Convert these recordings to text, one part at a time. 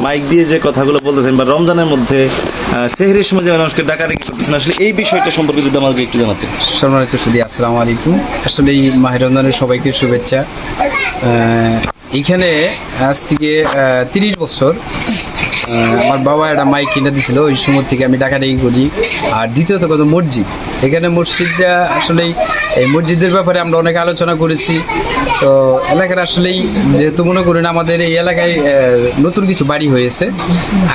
Mic দিয়ে যে কথাগুলো বলতেছেন বা রমজানের মধ্যে সেহরির সময় যে মানুষকে ডাকাডাকি করতেছেন, আসলে এই বিষয়টা সম্পর্কে যদি আমাকে একটু জানাতেন। সম্মানিত সুধী, আসসালামু আলাইকুম। আসলে এই মাহে রমজানের সবাইকে শুভেচ্ছা। এইখানে আজ থেকে 30 বছর আমার বাবা একটা মাইক কিনে দিয়েছিল, ওই সময় থেকে আমি ডাকাডাকি করি। আর দ্বিতীয়ত কথা মসজিদ, এখানে মসজিদটা আসলেই এই মসজিদের ব্যাপারে আমরা অনেক আলোচনা করেছি। তো এলাকার আসলেই যেহেতু মনে করেন আমাদের এই এলাকায় নতুন কিছু বাড়ি হয়েছে,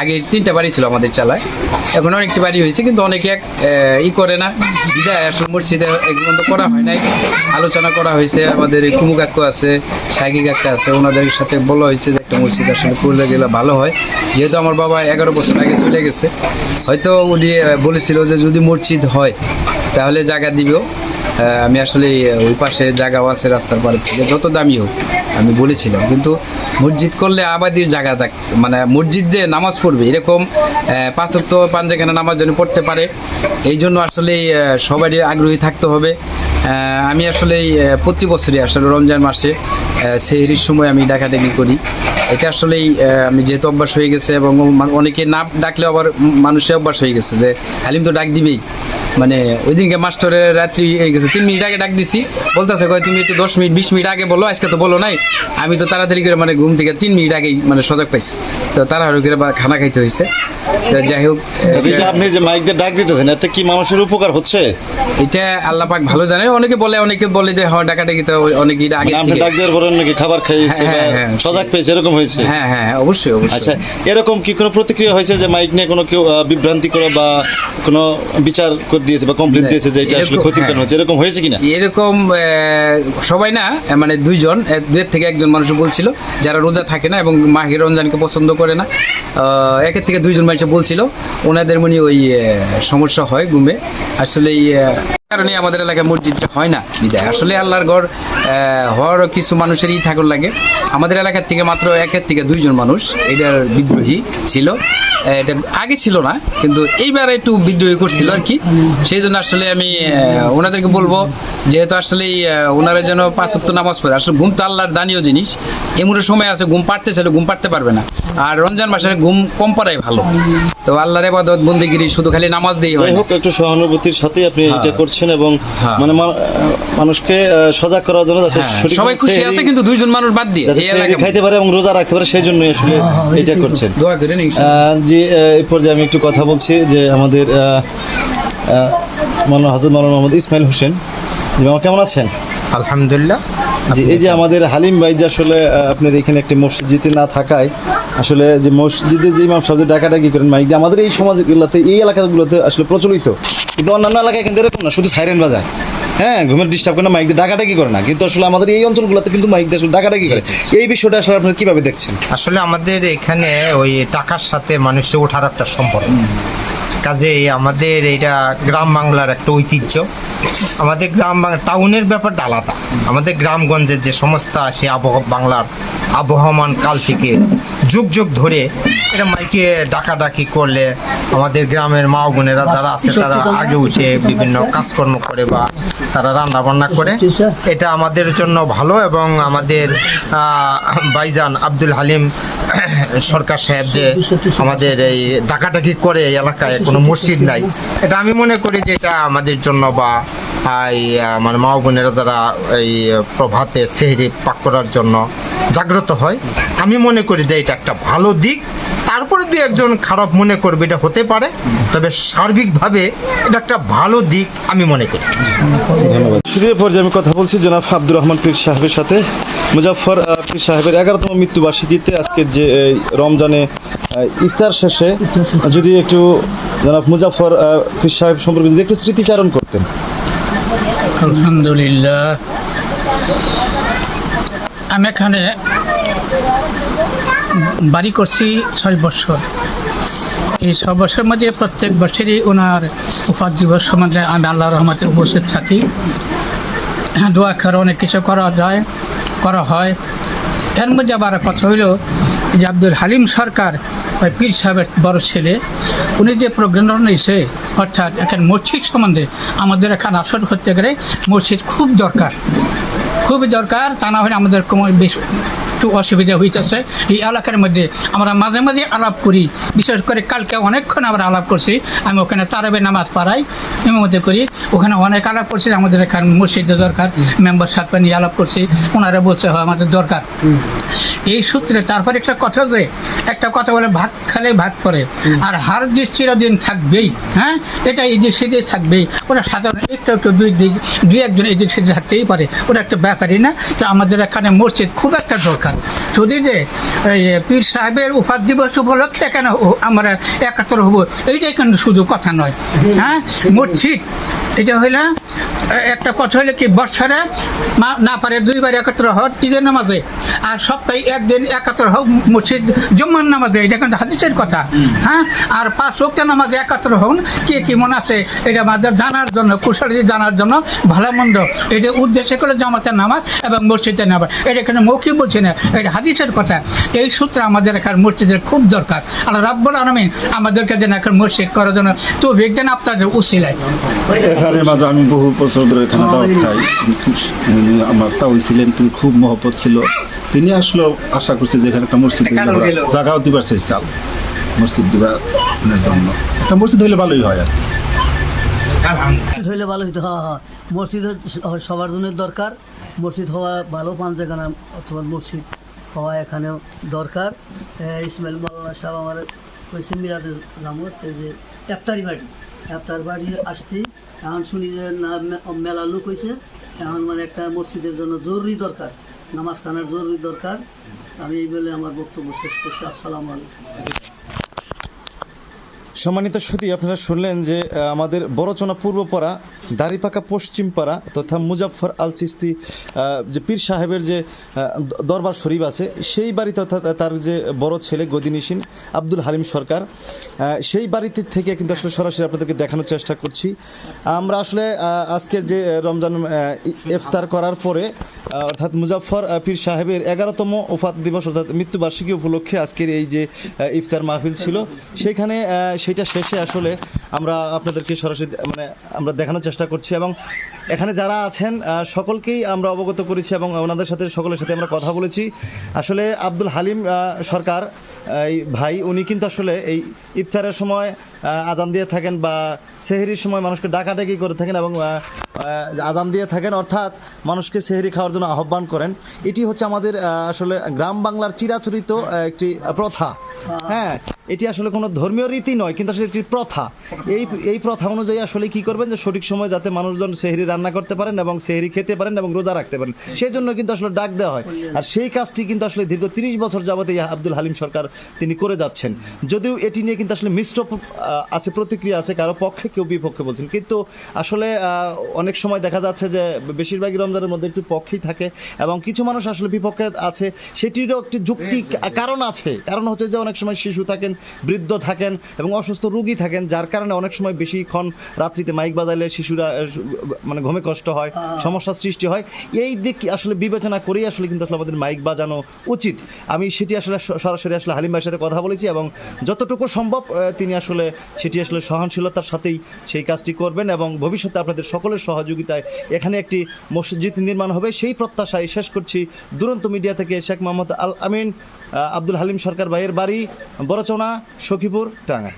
আগে 3টা বাড়ি ছিল আমাদের চালায়, এখন অনেকটি বাড়ি হয়েছে, কিন্তু অনেকে করে না বিদায় আসলে মসজিদে একদম করা হয় নাই। আলোচনা করা হয়েছে, আমাদের কুমু কাকু আছে, সাইকি কাকা আছে, ওনাদের সাথে বলা হয়েছে যে একটা মসজিদ আসলে করলে গেলে ভালো হয়। যেহেতু আমার বাবা 11 বছর আগে চলে গেছে, হয়তো উনি বলেছিল যে যদি মসজিদ হয় তাহলে জায়গা দিবেও। আমি আসলে ওই পাশে জায়গাও আছে রাস্তার পাড়ে থেকে, যত দামি হোক আমি বলেছিলাম, কিন্তু মসজিদ করলে আবাদির জায়গা থাক, মানে মসজিদ যে নামাজ পড়বে এরকম 5 ওয়াক্ত 5 জায়গায় নামাজ যেন পড়তে পারে, এই জন্য আসলে সবারই আগ্রহী থাকতে হবে। আমি আসলে প্রতি বছরই আসলে রমজান মাসে সেহরির সময় আমি ডাকাডাকি করি। এটা আসলেই আমি যেহেতু অভ্যাস হয়ে গেছে, এবং অনেকে না ডাকলে আবার মানুষের অভ্যাস হয়ে গেছে যে হালিম তো ডাক দিবেই। মানে ওই দিনকে মাস্টারের রাত্রি হয়ে গেছে, 3 মিনিট আগে ডাক দিছি, বলতেছে কয় তুমি একটু 10 মিনিট 20 মিনিট আগে বলো, আজকে তো বলো নাই। আমি তো তাড়াতাড়ি করে মানে ঘুম থেকে 3 মিনিট আগেই মানে সজাগ পাইছি, তো তাড়াহুড়ো করে খানা খাইতে হয়েছে। তো যাই হোক, আপনি যে মাইক দিয়ে ডাক দিতেছেন, এতে কি মানুষের উপকার হচ্ছে? এটা আল্লাহ পাক ভালো জানে। অনেকে বলে যে হ্যাঁ ডাকাডাকি তো অনেকে আগে আপনি ডাক দেওয়ার পরে নাকি খাবার খাইয়েছে বা সজাগ পেয়েছে, এরকম হয়েছে? হ্যাঁ, অবশ্যই। আচ্ছা, এরকম কি কোনো প্রতিক্রিয়া হয়েছে যে মাইক নিয়ে কোনো কেউ বিভ্রান্তি করে বা কোনো বিচার করে দিয়েছে বা কমপ্লেন দিয়েছে যে এটা আসলে ক্ষতিকর হচ্ছে, এরকম হয়েছে কিনা? এরকম সবাই না, মানে 2 থেকে 1 মানুষ বলছিল যারা রোজা থাকে না এবং মাহে রমজানকে পছন্দ করে না, 1 থেকে 2 মানুষ বলছিল ওনাদের মনে ওই সমস্যা হয় ঘুমে। আসলে কারণে আমাদের এলাকায় মসজিদটা হয় না বিদায়। আসলে আল্লাহর ঘর হওয়ারও কিছু মানুষেরই থাকুন লাগে। আমাদের এলাকার থেকে মাত্র 1 থেকে 2 মানুষ এটার বিদ্রোহী ছিল। এটা আগে ছিল না, কিন্তু এইবার একটু বিদ্রোহী করছিল আর কি। সেই জন্য আসলে আমি ওনাদেরকে বলবো, যেহেতু আসলে ওনারা যেন 5 ওয়াক্ত নামাজ পড়ে। আসলে ঘুম তো আল্লাহর দানীয় জিনিস। এমন সময় আছে ঘুম পাড়তে চাইলে ঘুম পাড়তে পারবে না, আর রমজান মাসে ঘুম কম পাড়াই ভালো। তো আল্লাহর ইবাদত বন্দেগিরি শুধু খালি নামাজ দিয়ে হয় না। একটু সহানুভূতির সাথে আপনি এটা করছেন এবং মানে মানুষকে সজাগ করার জন্য যাতে সবাই খুশি আছে, কিন্তু 2 মানুষ বাদ দিয়ে এই এলাকায় খাইতে পারে এবং রোজা রাখতে পারে, সেই জন্যই আসলে এটা করছেন। দোয়া করেন। জি, এই পর্যায়ে আমি একটু কথা বলছি যে আমাদের হযরত মাওলানা মোহাম্মদ ইসমাইল হোসেন, কেমন আছেন? আলহামদুলিল্লাহ। জি, এই যে আমাদের হালিম ভাই যে আসলে আপনার এখানে একটি মসজিদে না থাকায় আসলে যে মসজিদে যে ইমাম সাহেব ডাকাডাকি করেন মাইক দিয়ে, আমাদের এই সমাজগুলোতে এই এলাকাগুলোতে আসলে প্রচলিত, কিন্তু অন্যান্য এলাকায় কিন্তু এরকম না, শুধু সাইরেন বাজায়, হ্যাঁ, ঘুমের ডিস্টার্ব করে না, মাইক দিয়ে ডাকাডাকি করে না। কিন্তু আসলে আমাদের এই অঞ্চলগুলোতে কিন্তু মাইক দিয়ে আসলে ডাকাডাকি করে। এই বিষয়টা আসলে আপনারা কিভাবে দেখছেন? আসলে আমাদের এখানে ওই টাকার সাথে মানুষের ওঠার একটা সম্পর্ক, কাজেই আমাদের এটা গ্রাম বাংলার একটা ঐতিহ্য। আমাদের গ্রাম বাংলা টাউনের ব্যাপারটা আলাদা। আমাদের গ্রামগঞ্জের যে সমস্যা, সে বাংলার আবহমান কাল থেকে যুগ যুগ ধরে এটা মাইকে ডাকাডাকি করলে আমাদের গ্রামের মা বোনেরা যারা আছে তারা আগে উঠে বিভিন্ন কাজকর্ম করে বা তারা রান্না বান্না করে, এটা আমাদের জন্য ভালো। এবং আমাদের ভাইজান আব্দুল হালিম সরকার সাহেব যে আমাদের এই ডাকাডাকি করে এই এলাকায় কোনো মসজিদ নাই, এটা আমি মনে করি যে এটা আমাদের জন্য বা এই মানে মা বোনেরা যারা এই প্রভাতে সেহরি পাক করার জন্য জাগ্রত হয়, আমি মনে করি যে এটা একটা ভালো দিক। তারপরে 2-1 খারাপ মনে করবে, এটা হতে পারে, তবে সার্বিকভাবে এটা একটা ভালো দিক আমি মনে করি। ধন্যবাদ। শুধু পর্যায়ে আমি কথা বলছি জনাব আব্দুর রহমান পীর সাহেবের সাথে। মুজাফফর পীর সাহেবের 11তম মৃত্যুবার্ষিকীতে আজকের যে রমজানে ইফতার শেষে যদি একটু জনাব মুজাফফর পীর সাহেব সম্পর্কে যদি একটু স্মৃতিচারণ করতেন। আলহামদুলিল্লাহ, আমি এখানে বাড়ি করছি 6 বছর। এই 6 বছরের মধ্যে প্রত্যেক বছরই ওনার উপার দিবস সম্বন্ধে আমি আল্লাহর রহমতে উপস্থিত থাকি। দোয়া করে অনেক কিছু করা হয়। এর মধ্যে আবার কথা হইল যে আব্দুল হালিম সরকার ওই পীর সাহেবের বড় ছেলে, উনি যে প্রোগ্রাম নিয়েছে, অর্থাৎ এখন মসজিদ সম্বন্ধে আমাদের এখানে আসর করতে গেলে মসজিদ খুবই দরকার। তা না হলে আমাদের কোনো একটু অসুবিধা হইতেছে। এই এলাকার মধ্যে আমরা মাঝে মাঝে আলাপ করি, বিশেষ করে কালকে অনেকক্ষণ আমরা আলাপ করছি। আমি ওখানে তারাবে নামাজ পড়াই, মধ্যে করি, ওখানে অনেক আলাপ করছি। আমাদের এখানে মসজিদের দরকার, মেম্বার সাহেব নিয়ে আলাপ করছি, ওনারা বলছে হয় আমাদের দরকার। এই সূত্রে তারপরে একটা কথা বলে ভাগ খেলে ভাগ করে, আর হার যে চিরদিন থাকবেই, হ্যাঁ, এটা এই যে সেদিকে থাকবেই। ওরা সাধারণ একটু দুই একজন এই দিক সেদিকে থাকতেই পারে, ওটা একটা ব্যাপারই না। তো আমাদের এখানে মসজিদ খুব একটা দরকার। যদি যে পীর সাহেবের উপাধি দিবস উপলক্ষে এখানে আমরা একাত্র হব, এইটাই কিন্তু শুধু কথা নয়, হ্যাঁ। মসজিদ এটা হইলে একটা কথা হইলে কি, বৎসরে না পারে 2 বার একাত্র হওয়ার ঈদের নামাজে, আর সপ্তাহে একদিন একাত্র হোক মসজিদ জুম্মার নামাজে, এটা কিন্তু হাদিসের কথা, হ্যাঁ। আর 5 ওয়াক্ত নামাজে একাত্র হন, কে কি মন আছে এটা আমাদের জানার জন্য, কুশলী জানার জন্য, ভালো মন্দ এটা উদ্দেশ্য করে জামাতের নামাজ এবং মসজিদের নামাজ, এটা কিন্তু মৌখিক বলছি না, এটা হাদিসের কথা। এই সূত্রে আমাদের এখানে মসজিদের খুব দরকার। আল্লাহ রাব্বুল আলামিন আমাদেরকে যেন এখন মসজিদ করার জন্য তো বিজ্ঞান আপনাদের উসিলায়। এখানে মাঝে আমি বহু বছর ধরে এখানে দাওয়াত খাই। আমার তাও ছিলেন, তিনি খুব মহব্বত ছিল। তিনি আসলে আশা করছে যে এখানে একটা মসজিদ জায়গাও দিবার চাইছে, মসজিদ দিবার জন্য একটা মসজিদ হইলে ভালোই হয় আর মসজিদ হইলে ভালো হইতো। মসজিদ সবার জন্য দরকার। মসজিদ হওয়া ভালো, পাঞ্জাখানা অথবা মসজিদ হওয়া এখানেও দরকার। ইসমাইল মাওলানা সাহেব আমার কইছে মিরাদের নামত যে এফতার বাড়ি আসতেই এখন শুনি যে না মেলা লোক হয়েছে, এখন মানে একটা মসজিদের জন্য জরুরি দরকার, নামাজ খানার জরুরি দরকার। আমি এই বলে আমার বক্তব্য শেষ করছি। আসসালামু আলাইকুম। সম্মানিত সুধী, আপনারা শুনলেন যে আমাদের বড়চনা পূর্বপাড়া, দাড়িপাকা পশ্চিমপাড়া তথা মুজাফফর আল চিস্তি যে পীর সাহেবের যে দরবার শরীফ আছে, সেই বাড়িতে অর্থাৎ তার যে বড় ছেলে গদিনিসীন আব্দুল হালিম সরকার, সেই বাড়িতে থেকে কিন্তু আসলে সরাসরি আপনাদেরকে দেখানোর চেষ্টা করছি। আমরা আসলে আজকের যে রমজান ইফতার করার পরে অর্থাৎ মুজাফফর পীর সাহেবের 11তম ওফাত দিবস অর্থাৎ মৃত্যুবার্ষিকী উপলক্ষে আজকের এই যে ইফতার মাহফিল ছিল, সেইখানে সেটা শেষে আসলে আমরা আপনাদেরকে সরাসরি মানে আমরা দেখানোর চেষ্টা করছি এবং এখানে যারা আছেন সকলকেই আমরা অবগত করেছি এবং ওনাদের সাথে সকলের সাথে আমরা কথা বলেছি। আসলে আব্দুল হালিম সরকার এই ভাই, উনি কিন্তু আসলে এই ইফতারের সময় আজান দিয়ে থাকেন বা সেহরির সময় মানুষকে ডাকাডাকি করে থাকেন এবং আজান দিয়ে থাকেন, অর্থাৎ মানুষকে সেহরি খাওয়ার জন্য আহ্বান করেন। এটি হচ্ছে আমাদের আসলে গ্রাম বাংলার চিরাচরিত একটি প্রথা। হ্যাঁ, এটি আসলে কোনো ধর্মীয় রীতি নয়, কিন্তু আসলে একটি প্রথা। এই প্রথা অনুযায়ী আসলে কি করবেন যে সঠিক সময় যাতে মানুষজন সেহরি রান্না করতে পারেন এবং সেহরি খেতে পারেন এবং রোজা রাখতে পারেন, সেই জন্য কিন্তু আসলে ডাক দেওয়া হয়। আর সেই কাজটি কিন্তু আসলে দীর্ঘ 30 বছর যাবত এই আব্দুল হালিম সরকার তিনি করে যাচ্ছেন। যদিও এটি নিয়ে কিন্তু আসলে মিশ্র আছে, প্রতিক্রিয়া আছে, কারো পক্ষে কেউ বিপক্ষে বলছেন, কিন্তু আসলে অনেক সময় দেখা যাচ্ছে যে বেশিরভাগই রমজানের মধ্যে একটু পক্ষেই থাকে এবং কিছু মানুষ আসলে বিপক্ষে আছে। সেটিরও একটি যুক্তি কারণ আছে। কারণ হচ্ছে যে অনেক সময় শিশু থাকেন, বৃদ্ধ থাকেন এবং অসুস্থ রোগী থাকেন, যার কারণে অনেক সময় বেশিক্ষণ রাত্রিতে মাইক বাজাইলে শিশুরা মানে ঘুমে কষ্ট হয়, সমস্যার সৃষ্টি হয়। এই দিক আসলে বিবেচনা করেই আসলে কিন্তু আসলে আমাদের মাইক বাজানো উচিত। আমি সেটি আসলে সরাসরি আসলে হালিম ভাইয়ের সাথে কথা বলেছি এবং যতটুকু সম্ভব তিনি আসলে সেটি আসলে সহনশীলতার সাথেই সেই কাজটি করবেন এবং ভবিষ্যতে আপনাদের সকলের সহযোগিতায় এখানে একটি মসজিদ নির্মাণ হবে, সেই প্রত্যাশায় শেষ করছি। দুরন্ত মিডিয়া থেকে শেখ মোহাম্মদ আল আমিন, আব্দুল হালিম সরকার ভাইয়ের বাড়ি বড়চনা, সখীপুর, টাঙ্গাইল।